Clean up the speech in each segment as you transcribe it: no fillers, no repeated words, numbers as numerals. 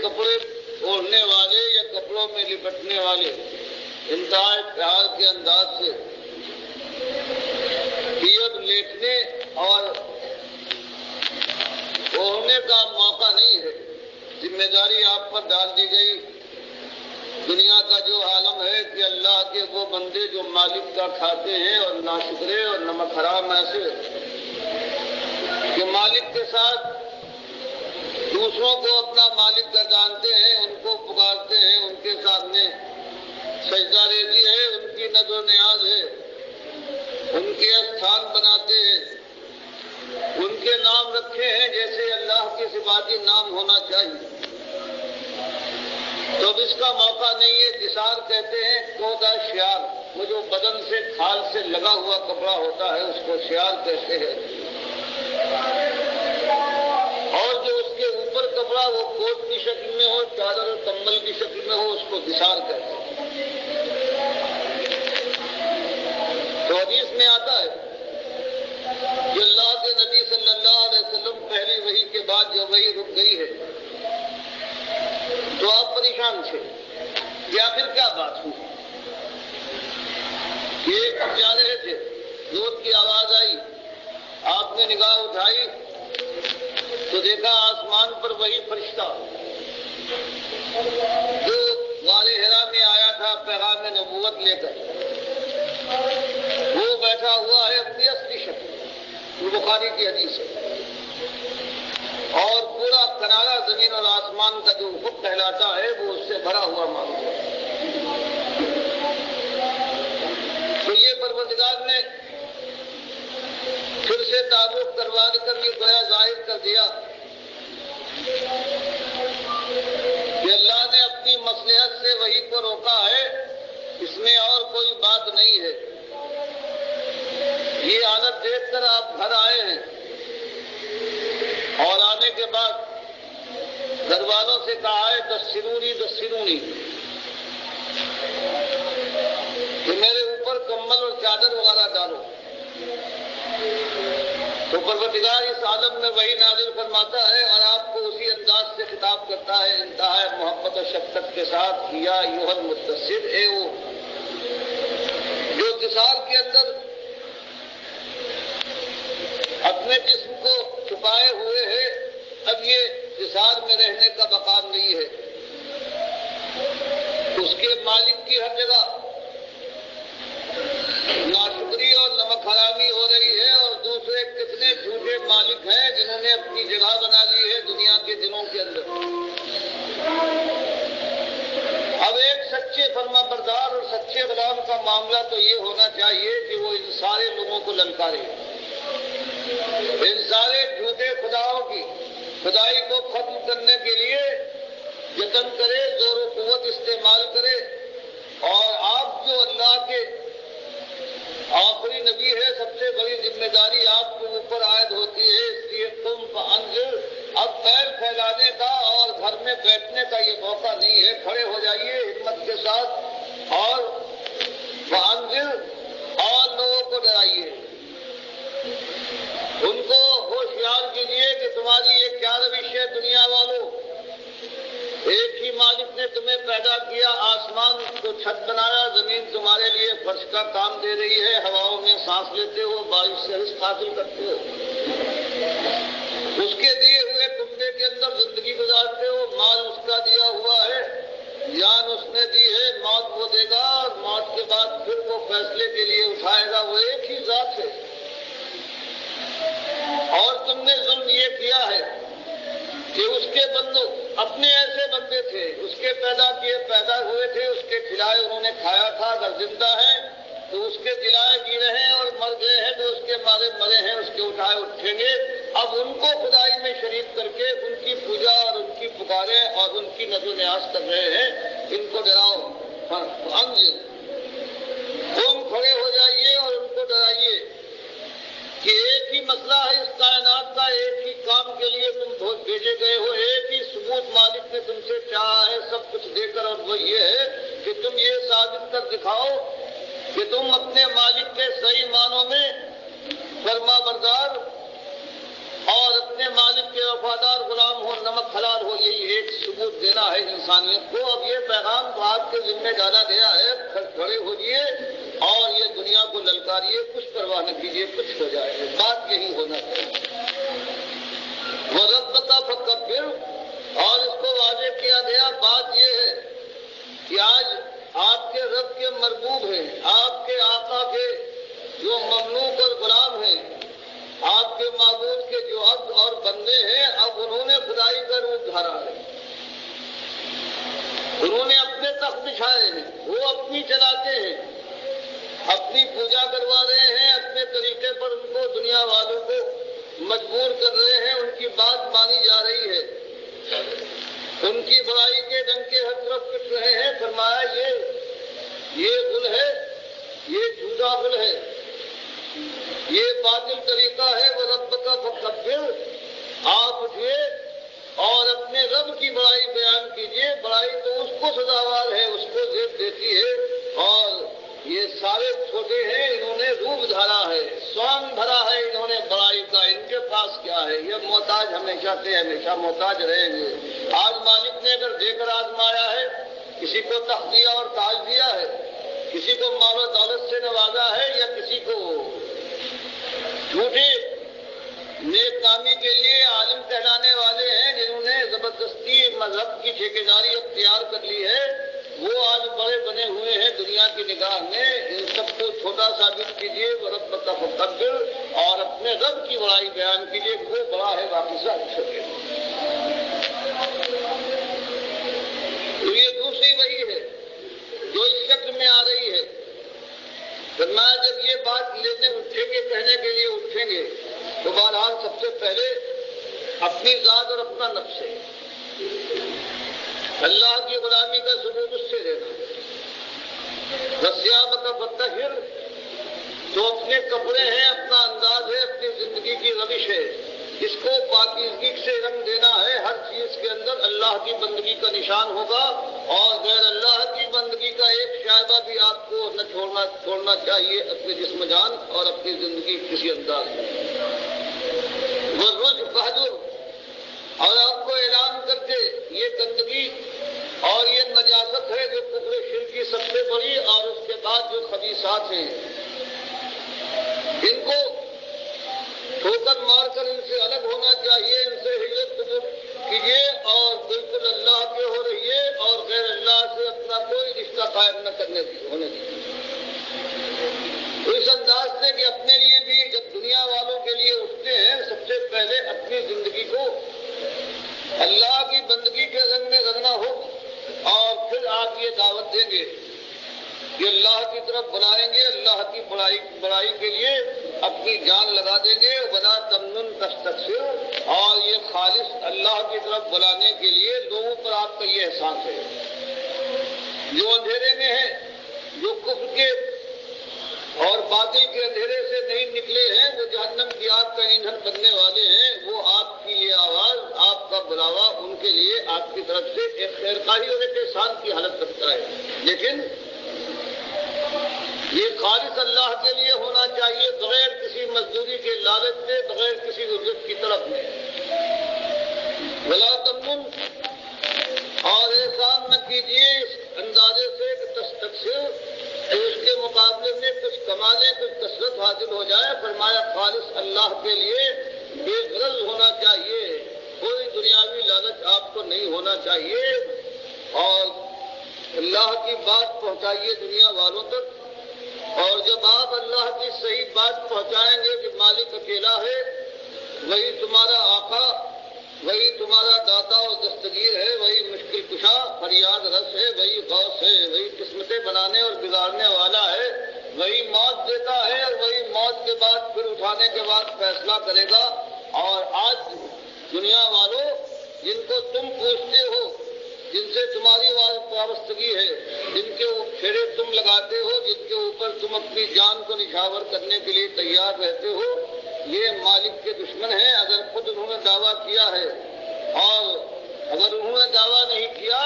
کپڑے اوڑھنے والے یا کپڑوں میں لپٹنے والے انتہائی پیار کے انداز سے پیت لیٹنے اور اوڑھنے کا موقع نہیں ہے. ذمہ داری آپ پر ڈال دی گئی. دنیا کا جو عالم ہے کہ اللہ کے وہ بندے جو مالک کا کھاتے ہیں اور ناشکرے اور نمک حرام ایسے کہ مالک کے ساتھ دوسروں کو اپنا مالک کا جانتے ہیں، ان کو پکارتے ہیں، ان کے سامنے سجدہ ریزی ہے، ان کی نظر و نیاز ہے، ان کے استھان بناتے ہیں، ان کے نام رکھے ہیں جیسے اللہ کے صفاتی نام ہونا چاہیے. تو اب اس کا موقع نہیں ہے. جسار کہتے ہیں کودا شیار، وہ جو بدن سے کھال سے لگا ہوا کپڑا ہوتا ہے اس کو شیار کہتے ہیں، اور جو اس کے اوپر کپڑا وہ کوٹ کی شکل میں ہو، چادر اور کمبل کی شکل میں ہو، اس کو دسار کہتے ہیں. تو حدیث میں آتا ہے کہ اللہ کے نبی صلی اللہ علیہ وسلم پہلی وحی کے بعد جب وحی رک گئی ہے تو آپ پریشان تھے کہ آخر کیا بات ہوئی. ایک جا رہے تھے، زور کی آواز آئی، آپ نے نگاہ اٹھائی تو دیکھا آسمان پر وہی فرشتہ جو غار حرا میں آیا تھا پیغام نبوت لے کر، وہ بیٹھا ہوا ہے اپنی اصلی شکل، بخاری کی حدیث ہے. اور پورا کنارہ زمین اور آسمان کا جو افق کہلاتا ہے وہ اس سے بھرا ہوا معلوم ہے. تو یہ پروردگار نے پھر سے تعلق کروا کر یہ گویا ظاہر کر دیا کہ اللہ نے اپنی مصلحت سے وحی کو روکا ہے، اس میں اور کوئی بات نہیں ہے. یہ حالت دیکھ کر آپ گھر آئے ہیں اور آنے کے بعد گھر والوں سے کہا ہے دسرونی کہ میرے اوپر کمبل اور چادر وغیرہ ڈالو. تو پروردگار اس عالم میں وہی نازل فرماتا ہے اور آپ کو اسی انداز سے خطاب کرتا ہے انتہائی محبت و شفقت کے ساتھ، یا ایھا المدثر، اے وہ جو دسار کے اندر اپنے جسم کو چھپائے ہوئے ہے. اب یہ دسار میں رہنے کا مقام نہیں ہے. اس کے مالک کی ہر جگہ ناشکری اور نمک حرامی ہو رہی ہے، اور دوسرے کتنے جھوٹے مالک ہیں جنہوں نے اپنی جگہ بنا لی ہے دنیا کے دنوں کے اندر. اب ایک سچے فرما بردار اور سچے غلام کا معاملہ تو یہ ہونا چاہیے کہ وہ ان سارے لوگوں کو للکارے، ان سارے جھوٹے خداؤں کی خدائی کو ختم کرنے کے لیے یتن کرے، زور و قوت استعمال کرے. اور آپ جو اللہ کے آخری نبی ہے، سب سے بڑی ذمہ داری آپ کے اوپر عائد ہوتی ہے. اس لیے تم فانذر، اب پیر پھیلانے کا اور گھر میں بیٹھنے کا یہ موقع نہیں ہے. کھڑے ہو جائیے ہمت کے ساتھ اور فانذر، اور لوگوں کو ڈرائیے، ان کو ہوشیار کیجیے کہ تمہاری یہ کیا روش ہے. دنیا والوں، ایک ہی مالک نے تمہیں پیدا کیا، آسمان کو چھت بنایا، زمین تمہارے لیے فرش کا کام دے رہی ہے، ہواؤں میں سانس لیتے ہو، بارش سے رزق حاصل کرتے ہو، اس کے دیے ہوئے کنبے کے اندر زندگی گزارتے ہو. مال اس کا دیا ہوا ہے، جان اس نے دی ہے، موت وہ دے گا، اور موت کے بعد پھر وہ فیصلے کے لیے اٹھائے گا. وہ ایک ہی ذات ہے. اور تم نے ظلم یہ کیا ہے کہ اس کے بندوں، اپنے ایسے بندے تھے، اس کے پیدا ہوئے تھے، اس کے کھلائے انہوں نے کھایا تھا. اگر زندہ ہیں تو اس کے دلائے جی رہے ہیں، اور مر گئے ہیں تو اس کے مارے مرے ہیں، اس کے اٹھائے اٹھیں گے. اب ان کو خدائی میں شریک کر کے ان کی پوجا اور ان کی پکاریں اور ان کی نظر و نیاز کر رہے ہیں. ان کو ڈراؤ. تم کھڑے ہو جائیے اور ان کو ڈرائیے کہ ایک ہی مسئلہ ہے اس کائنات کا، ایک ہی کام کے لیے تم بھیجے گئے ہو، ایک ہی ثبوت مالک نے تم سے چاہا ہے سب کچھ دے کر، اور وہ یہ ہے کہ تم یہ ثابت کر دکھاؤ کہ تم اپنے مالک کے صحیح معنوں میں فرما بردار اور اپنے مالک کے وفادار غلام ہو. نمک حلال ہو، یہی ایک ثبوت دینا ہے انسانیت کو۔ اب یہ پیغام تو آپ کے ذمہ ڈالا گیا ہے، کھڑے ہوجیے اور یہ دنیا کو للکاریے، کچھ پرواہ نہ کیجیے، کچھ ہو جائے، بات یہی ہونا چاہیے۔ وَرَبَّكَ فَكَبِّرْ، اور اس کو واضح کیا گیا۔ بات یہ ہے کہ آج آپ کے رب کے مربوب ہیں، آپ کے آقا کے جو مملوک اور غلام ہیں، آپ کے معبود کے جو عبد اور بندے ہیں، اب انہوں نے خدائی کا روپ دھارا ہے، انہوں نے اپنے تخت بچھائے ہیں، وہ اپنی چلاتے ہیں، اپنی پوجا کروا رہے ہیں، اپنے طریقے پر ان کو دنیا والوں کو مجبور کر رہے ہیں، ان کی بات مانی جا رہی ہے، ان کی بڑائی کے ڈنکے ہر طرف پٹ رہے ہیں۔ فرمایا یہ غل ہے، یہ جھوٹا غل ہے، یہ باطل طریقہ ہے۔ وَرَبَّكَ فَكَبِّرْ، آپ اٹھیے اور اپنے رب کی بڑائی بیان کیجیے۔ بڑائی تو اس کو سزاوار ہے، اس کو زیب دیتی ہے، اور یہ سارے چھوٹے ہیں، انہوں نے روپ دھارا ہے، سوانگ بھرا ہے انہوں نے بڑائی کا، ان کے پاس کیا ہے؟ یہ محتاج ہمیشہ سے ہمیشہ محتاج رہیں گے۔ آج مالک نے اگر دے کر آزمایا ہے، کسی کو تخت دیا اور تاج دیا ہے، کسی کو مال و دولت سے نوازا ہے، یا کسی کو جھوٹے نیک کامی کے لیے عالم کہلانے والے ہیں جنہوں نے زبردستی مذہب کی ٹھیکیداری اختیار کر لی ہے، وہ آج بڑے بنے ہوئے ہیں دنیا کی نگاہ میں۔ ان سب کو چھوٹا ثابت کیجیے، وَرَبَّكَ فَكَبِّرْ، اور اپنے رب کی بڑائی بیان کیجیے، وہ بڑا ہے باقی سب چھوٹے۔ تو یہ دوسری وحی ہے جو اس شکل میں آ رہی ہے۔ فرمایا جب یہ بات لینے اٹھیں گے، کہنے کے لیے اٹھیں گے، تو بہرحال سب سے پہلے اپنی ذات اور اپنا نفس ہے، اللہ کی غلامی کا ثبوت اس سے دینا۔ وَثِيَابَكَ فَطَّهِّرْ، تو اپنے کپڑے ہیں، اپنا انداز ہے، اپنی زندگی کی روش ہے، اس کو پاکیزگی سے رنگ دینا ہے۔ ہر چیز کے اندر اللہ کی بندگی کا نشان ہوگا، اور غیر اللہ کی بندگی کا ایک شائبہ بھی آپ کو نہ چھوڑنا چاہیے اپنے جسم جان اور اپنی زندگی کسی انداز میں۔ وَالرُّجْ فَاهْجُرْ، اور آپ کو اعلان کر کے یہ گندگی اور یہ نجاست ہے جو کفر شرک کی سب سے بڑی، اور اس کے بعد جو خبیثات ہیں، ان کو ٹھوکر مار کر ان سے الگ ہونا چاہیے، ان سے ہجرت کیجیے اور بالکل اللہ کے ہو رہیے، اور غیر اللہ سے اپنا کوئی رشتہ قائم نہ ہونے دیجیے۔ تو اس انداز سے کہ اپنے لیے بھی جب دنیا والوں کے لیے اٹھتے ہیں، سب سے پہلے اپنی زندگی کو اللہ کی بندگی کے رنگ میں رنگنا ہو، اور پھر آپ یہ دعوت دیں گے کہ اللہ کی طرف بلائیں گے، اللہ کی بڑائی کے لیے اپنی جان لگا دیں گے۔ وَلَا تَمْنُنْ تَسْتَكْثِرْ، اور یہ خالص اللہ کی طرف بلانے کے لیے لوگوں پر آپ کا یہ احساس ہے۔ جو اندھیرے میں ہیں، جو کفر کے اور باطل کے اندھیرے سے نہیں نکلے ہیں، وہ جہنم کی آگ کا ایندھن بننے والے ہیں، وہ آپ کی یہ آواز، آپ کا بلاوا ان کے لیے آپ کی طرف سے ایک خیرخواہی اور ایک احسان کی حالت رکھتا ہے، لیکن یہ خالص اللہ کے لیے ہونا چاہیے، بغیر کسی مزدوری کے لالچ سے، بغیر کسی اجرت کی طرف میں۔ وَلَا تَمْنُنْ، اور احسان نہ کیجیے اس اندازے سے کہ تستکثر، کہ اس کے مقابلے میں کچھ کما لیں، کچھ کثرت حاصل ہو جائے۔ فرمایا خالص اللہ کے لیے بے غرض ہونا چاہیے، کوئی دنیاوی لالچ آپ کو نہیں ہونا چاہیے، اور اللہ کی بات پہنچائیے دنیا والوں تک۔ اور جب آپ اللہ کی صحیح بات پہنچائیں گے کہ مالک اکیلا ہے، وہی تمہارا آقا، وہی تمہارا داتا اور دستگیر ہے، وہی مشکل کشا فریاد رس ہے، وہی غوث ہے، وہی قسمتیں بنانے اور بگاڑنے والا ہے، وہی موت دیتا ہے، اور وہی موت کے بعد پھر اٹھانے کے بعد فیصلہ کرے گا۔ اور آج دنیا والوں، جن کو تم پوچھتے ہو، جن سے تمہاری وابستگی ہے، جن کے پھیرے تم لگاتے ہو، جن کے اوپر تم اپنی جان کو نچھاور کرنے کے لیے تیار رہتے ہو، یہ مالک کے دشمن ہیں۔ اگر خود انہوں نے دعویٰ کیا ہے، اور اگر انہوں نے دعویٰ نہیں کیا،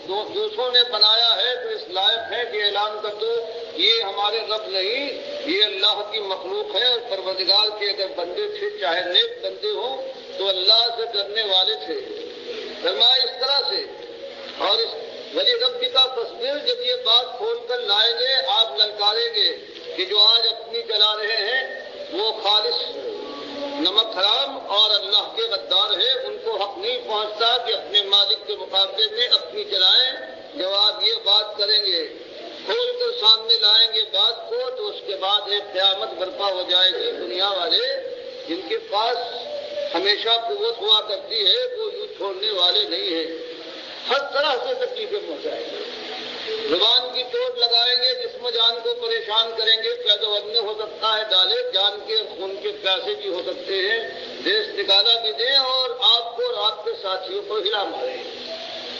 دوسروں نے بنایا ہے، تو اس لائق ہے کہ اعلان کر دو یہ ہمارے رب نہیں، یہ اللہ کی مخلوق ہے، اور پروردگار کے اگر بندے تھے، چاہے نیک بندے ہوں، تو اللہ سے ڈرنے والے تھے، فرمایا اس طرح سے. اور اس ولی ربی کا تصویر جب یہ بات کھول کر لائیں گے آپ للکاریں گے کہ جو آج اپنی چلا رہے ہیں وہ خالص نمک حرام اور اللہ کے غدار ہے. ان کو حق نہیں پہنچتا کہ اپنے مالک کے مقابلے میں اپنی چلائیں. جب آپ یہ بات کریں گے کھول کر سامنے لائیں گے بات کو تو اس کے بعد ایک قیامت برپا ہو جائے گی. دنیا والے جن کے پاس ہمیشہ قوت ہوا کرتی ہے وہ یوں چھوڑنے والے نہیں ہیں. ہر طرح سے تکلیفیں پہنچائیں گے. زبان کی چوٹ لگائیں گے, جسم جان کو پریشان کریں گے. قید و بندی ہو سکتا ہے ڈالے, جان کے اور خون کے پیاسے بھی ہو سکتے ہیں. دیش نکالا بھی دیں اور آپ کو اور آپ کے ساتھیوں کو ہلا ماریں.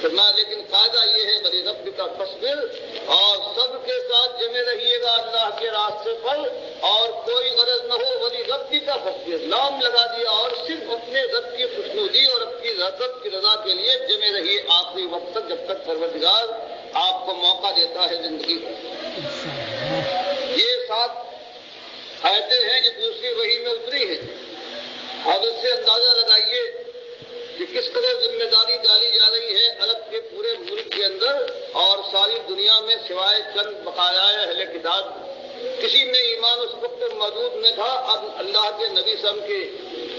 لیکن فائدہ یہ ہے بڑی رب کا تصویر, اور سب کے ساتھ جمے رہیے گا اللہ کے راستے پر, اور کوئی غرض نہ ہو. ولی رب کا تصویر نام لگا دیا اور صرف اپنے رب کی خوشنودی اور اپنی رب کی رضا کے لیے جمے رہیے آخری وقت تک, جب تک پروردگار آپ کو موقع دیتا ہے زندگی کا. یہ 7 آیتیں ہیں جو دوسری وحی میں اتری ہیں. اب اس سے اندازہ لگائیے کہ کس قدر ذمہ داری ڈالی جا رہی ہے عرب کے پورے ملک کے اندر اور ساری دنیا میں, سوائے چند بقایا اہل کتاب. کسی میں ایمان اس وقت موجود نہ تھا. اب اللہ کے نبی صلی اللہ علیہ وسلم کے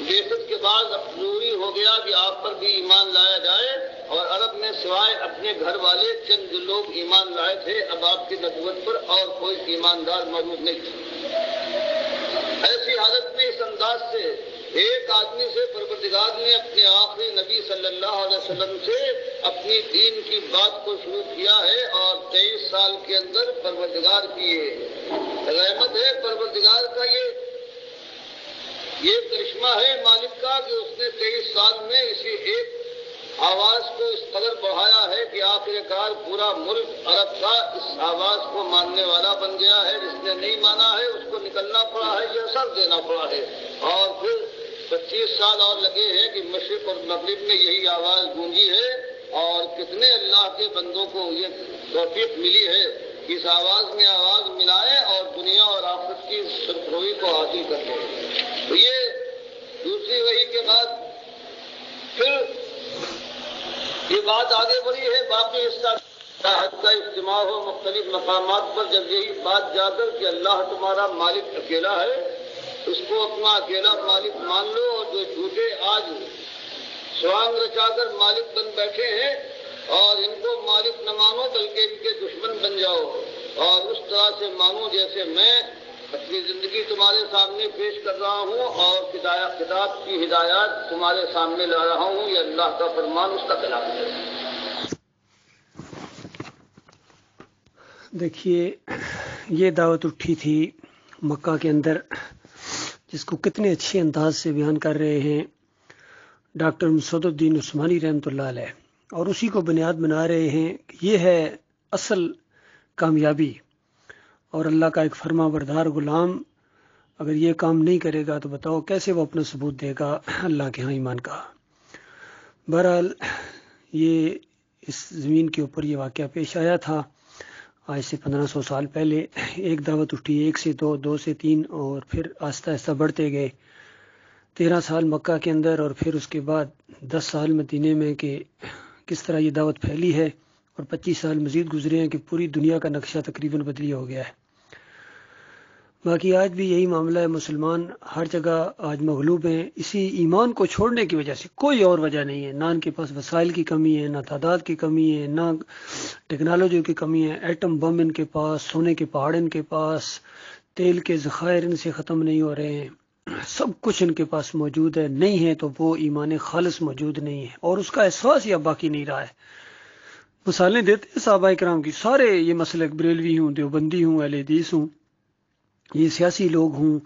بعثت کے بعد ضروری ہو گیا کہ آپ پر بھی ایمان لایا جائے, اور عرب میں سوائے اپنے گھر والے چند لوگ ایمان لائے تھے. اب آپ کی نبوت پر اور کوئی ایماندار موجود نہیں تھا. ایسی حالت میں اس انداز سے ایک آدمی سے پروردگار نے اپنے آخری نبی صلی اللہ علیہ وسلم سے اپنی دین کی بات کو شروع کیا ہے, اور 23 سال کے اندر پروردگار کی رحمت ہے. پروردگار کا یہ کرشمہ ہے مالک کا کہ اس نے 23 سال میں اسی ایک آواز کو اس قدر بڑھایا ہے کہ آخر کار پورا ملک عرب کا اس آواز کو ماننے والا بن گیا ہے. جس نے نہیں مانا ہے اس کو نکلنا پڑا ہے یا سر دینا پڑا ہے. اور پھر 25 سال اور لگے ہیں کہ مشرق اور مغرب میں یہی آواز گونجی ہے, اور کتنے اللہ کے بندوں کو یہ توفیق ملی ہے کہ اس آواز میں آواز ملائے اور دنیا اور آخرت کی سرخروئی کو حاصل کر لیں. تو یہ دوسری وحی کے بعد پھر یہ بات آگے بڑھی ہے. باقی اس حد کا اجتماع ہو مختلف مقامات پر, جب یہی بات جا کر کہ اللہ تمہارا مالک اکیلا ہے, اس کو اپنا اکیلا مالک مان لو, اور جو جھوٹے آج سوانگ رچا کر مالک بن بیٹھے ہیں اور ان کو مالک نہ مانو بلکہ ان کے دشمن بن جاؤ, اور اس طرح سے مانو جیسے میں اپنی زندگی تمہارے سامنے پیش کر رہا ہوں اور کتاب کی ہدایات تمہارے سامنے لا رہا ہوں. یہ اللہ کا فرمان, اس کا خلاف ہے. دیکھیے یہ دعوت اٹھی تھی مکہ کے اندر, جس کو کتنے اچھے انداز سے بیان کر رہے ہیں ڈاکٹر مسعود الدین عثمانی رحمۃ اللہ علیہ, اور اسی کو بنیاد بنا رہے ہیں کہ یہ ہے اصل کامیابی. اور اللہ کا ایک فرما بردار غلام اگر یہ کام نہیں کرے گا تو بتاؤ کیسے وہ اپنا ثبوت دے گا اللہ کے ہاں ایمان کا. بہرحال یہ اس زمین کے اوپر یہ واقعہ پیش آیا تھا آج سے 1500 سال پہلے. ایک دعوت اٹھی, 1 سے 2, 2 سے 3, اور پھر آہستہ آہستہ بڑھتے گئے. 13 سال مکہ کے اندر اور پھر اس کے بعد 10 سال مدینے میں کہ کس طرح یہ دعوت پھیلی ہے, اور 25 سال مزید گزرے ہیں کہ پوری دنیا کا نقشہ تقریباً بدلی ہو گیا ہے. باقی آج بھی یہی معاملہ ہے, مسلمان ہر جگہ آج مغلوب ہیں اسی ایمان کو چھوڑنے کی وجہ سے, کوئی اور وجہ نہیں ہے. نہ ان کے پاس وسائل کی کمی ہے, نہ تعداد کی کمی ہے, نہ ٹیکنالوجی کی کمی ہے. ایٹم بم ان کے پاس, سونے کے پہاڑ ان کے پاس, تیل کے ذخائر ان سے ختم نہیں ہو رہے ہیں, سب کچھ ان کے پاس موجود ہے. نہیں ہے تو وہ ایمان خالص موجود نہیں ہے, اور اس کا احساس ہی اب باقی نہیں رہا ہے. مثالیں دیتے ہیں صحابہ کرام کی, سارے یہ مسلک بریلوی ہوں, دیوبندی ہوں, اہل حدیث ہوں, یہ سیاسی لوگ ہوں,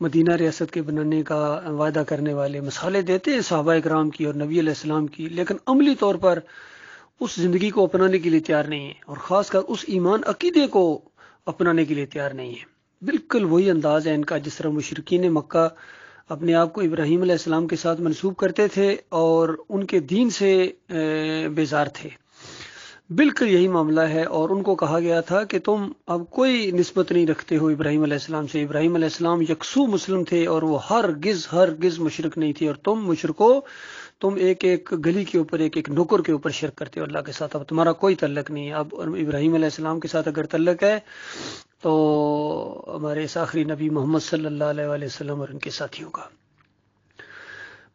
مدینہ ریاست کے بنانے کا وعدہ کرنے والے, مثالیں دیتے ہیں صحابہ کرام کی اور نبی علیہ السلام کی, لیکن عملی طور پر اس زندگی کو اپنانے کے لیے تیار نہیں ہے, اور خاص کر اس ایمان عقیدے کو اپنانے کے لیے تیار نہیں ہے. بالکل وہی انداز ہے ان کا جس طرح مشرکین مکہ اپنے آپ کو ابراہیم علیہ السلام کے ساتھ منسوب کرتے تھے اور ان کے دین سے بیزار تھے. بالکل یہی معاملہ ہے, اور ان کو کہا گیا تھا کہ تم اب کوئی نسبت نہیں رکھتے ہو ابراہیم علیہ السلام سے. ابراہیم علیہ السلام یکسو مسلم تھے اور وہ ہرگز مشرک نہیں تھے, اور تم مشرکو تم ایک ایک گلی کے اوپر ایک ایک نوکر کے اوپر شرک کرتے ہو اللہ کے ساتھ. اب تمہارا کوئی تعلق نہیں ہے. اب ابراہیم علیہ السلام کے ساتھ اگر تعلق ہے تو ہمارے اس آخری نبی محمد صلی اللہ علیہ وآلہ وسلم اور ان کے ساتھیوں کا.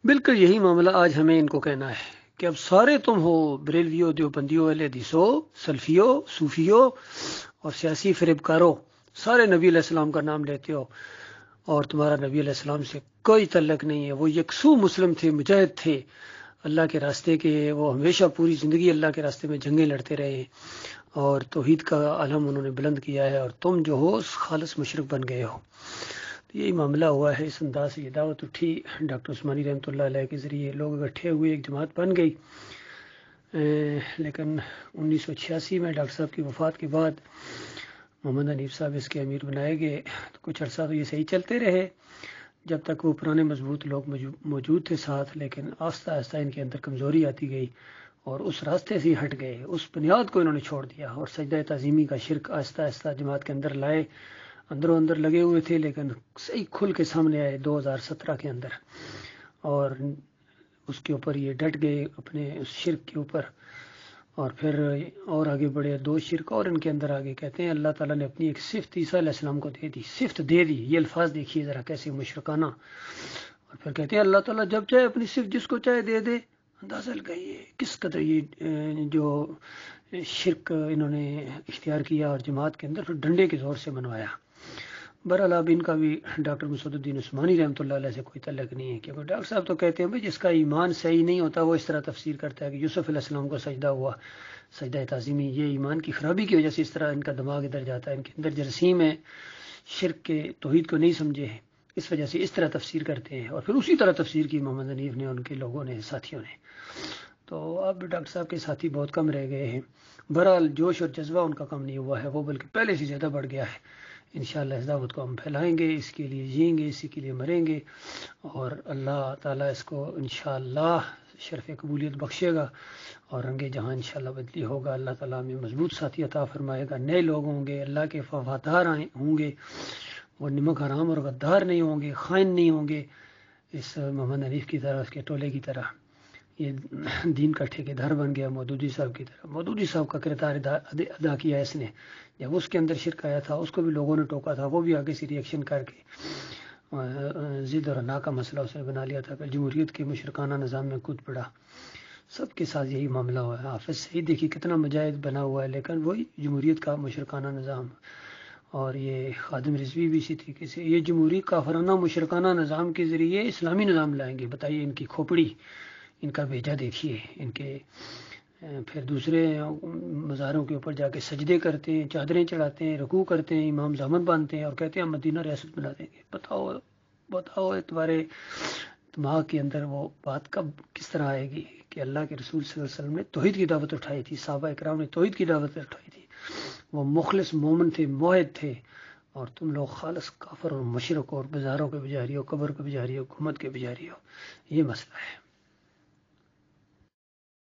بالکل یہی معاملہ آج ہمیں ان کو کہنا ہے کہ اب سارے تم ہو، بریلویو، دیوبندیو، اہل حدیثو، سلفیو، صوفیو اور سیاسی فریبکارو، سارے نبی علیہ السلام کا نام لیتے ہو اور تمہارا نبی علیہ السلام سے کوئی تعلق نہیں ہے. وہ یکسو مسلم تھے، مجاہد تھے اللہ کے راستے کے. وہ ہمیشہ پوری زندگی اللہ کے راستے میں جنگیں لڑتے رہے اور توحید کا علم انہوں نے بلند کیا ہے، اور تم جو ہو خالص مشرک بن گئے ہو. یہی معاملہ ہوا ہے. اس انداز سے یہ دعوت اٹھی ڈاکٹر عثمانی رحمۃ اللہ علیہ کے ذریعے. لوگ اکٹھے ہوئے، ایک جماعت بن گئی. لیکن 1986 میں ڈاکٹر صاحب کی وفات کے بعد محمد حنیف صاحب اس کے امیر بنائے گئے. تو کچھ عرصہ تو یہ صحیح چلتے رہے جب تک وہ پرانے مضبوط لوگ موجود تھے ساتھ، لیکن آہستہ آہستہ ان کے اندر کمزوری آتی گئی اور اس راستے سے ہٹ گئے. اس بنیاد کو انہوں نے چھوڑ دیا اور سجدہ تعظیمی کا شرک آہستہ آہستہ جماعت کے اندر لائے. اندروں اندر لگے ہوئے تھے لیکن صحیح کھل کے سامنے آئے 2017 کے اندر، اور اس کے اوپر یہ ڈٹ گئے اپنے اس شرک کے اوپر. اور پھر اور آگے بڑھے 2 شرک اور ان کے اندر آگے. کہتے ہیں اللہ تعالیٰ نے اپنی ایک صفت عیسیٰ علیہ السلام کو دے دی، صفت دے دی. یہ الفاظ دیکھیے ذرا کیسے مشرکانہ. اور پھر کہتے ہیں اللہ تعالیٰ جب چاہے اپنی صفت جس کو چاہے دے دے. اندازہ لگائیے کس قدر یہ جو شرک انہوں نے اختیار کیا اور جماعت کے اندر پھر ڈنڈے کے زور سے منوایا. بہرحال اب ان کا بھی ڈاکٹر مسعود الدین عثمانی رحمۃ اللہ علیہ سے کوئی تعلق نہیں ہے، کیونکہ ڈاکٹر صاحب تو کہتے ہیں بھائی جس کا ایمان صحیح نہیں ہوتا وہ اس طرح تفسیر کرتا ہے کہ یوسف علیہ السلام کو سجدہ ہوا، سجدہ تعظیمی. یہ ایمان کی خرابی کی وجہ سے اس طرح ان کا دماغ ادھر جاتا ہے. ان کے اندر جراثیم ہے، شرک کے توحید کو نہیں سمجھے ہیں، اس وجہ سے اس طرح تفسیر کرتے ہیں. اور پھر اسی طرح تفسیر کی محمد حنیف نے، ان کے لوگوں نے، ساتھیوں نے. تو اب ڈاکٹر صاحب کے ساتھی بہت کم رہ گئے ہیں. بہرحال جوش اور جذبہ ان کا کم نہیں ہوا ہے، وہ بلکہ پہلے سے زیادہ بڑھ گیا ہے. انشاءاللہ اس دعوت کو ہم پھیلائیں گے، اس کے لیے جئیں گے، اسی کے لیے مریں گے، اور اللہ تعالیٰ اس کو انشاءاللہ شرف قبولیت بخشے گا اور رنگ جہاں انشاءاللہ بدلی ہوگا. اللہ تعالیٰ ہمیں مضبوط ساتھی عطا فرمائے گا. نئے لوگ ہوں گے، اللہ کے وفادار ہوں گے، وہ نمک حرام اور غدار نہیں ہوں گے، خائن نہیں ہوں گے اس محمد حنیف کی طرح، اس کے ٹولے کی طرح. یہ دین کا ٹھیکیدار بن گیا مودودی صاحب کی طرح. مودودی صاحب کا کردار ادا کیا اس نے. جب اس کے اندر شرک آیا تھا اس کو بھی لوگوں نے ٹوکا تھا، وہ بھی آگے سے ریئیکشن کر کے ضد اور انا کا مسئلہ اس نے بنا لیا تھا. پھر جمہوریت کے مشرکانہ نظام میں کود پڑا. سب کے ساتھ یہی معاملہ ہوا ہے. حافظ سعید دیکھیے کتنا مجاہد بنا ہوا ہے، لیکن وہی جمہوریت کا مشرکانہ نظام. اور یہ خادم رضوی بھی اسی طریقے سے یہ جمہوری کافرانہ مشرکانہ نظام کے ذریعے اسلامی نظام لائیں گے. بتائیے ان کی کھوپڑی، ان کا بھیجا دیکھیے. ان کے پھر دوسرے مزاروں کے اوپر جا کے سجدے کرتے ہیں، چادریں چڑھاتے ہیں، رکوع کرتے ہیں، امام زامن باندھتے ہیں اور کہتے ہیں ہم مدینہ ریاست بنا دیں گے. بتاؤ تمہارے دماغ کے اندر وہ بات کب کس طرح آئے گی کہ اللہ کے رسول صلی اللہ علیہ وسلم نے توحید کی دعوت اٹھائی تھی، صحابہ اکرام نے توحید کی دعوت اٹھائی تھی، وہ مخلص مومن تھے، موحد تھے، اور تم لوگ خالص کافر اور مشرک اور بازاروں کے بجاری ہو، قبر کے بجاری ہو، حکومت کے بجاری ہو. یہ مسئلہ ہے.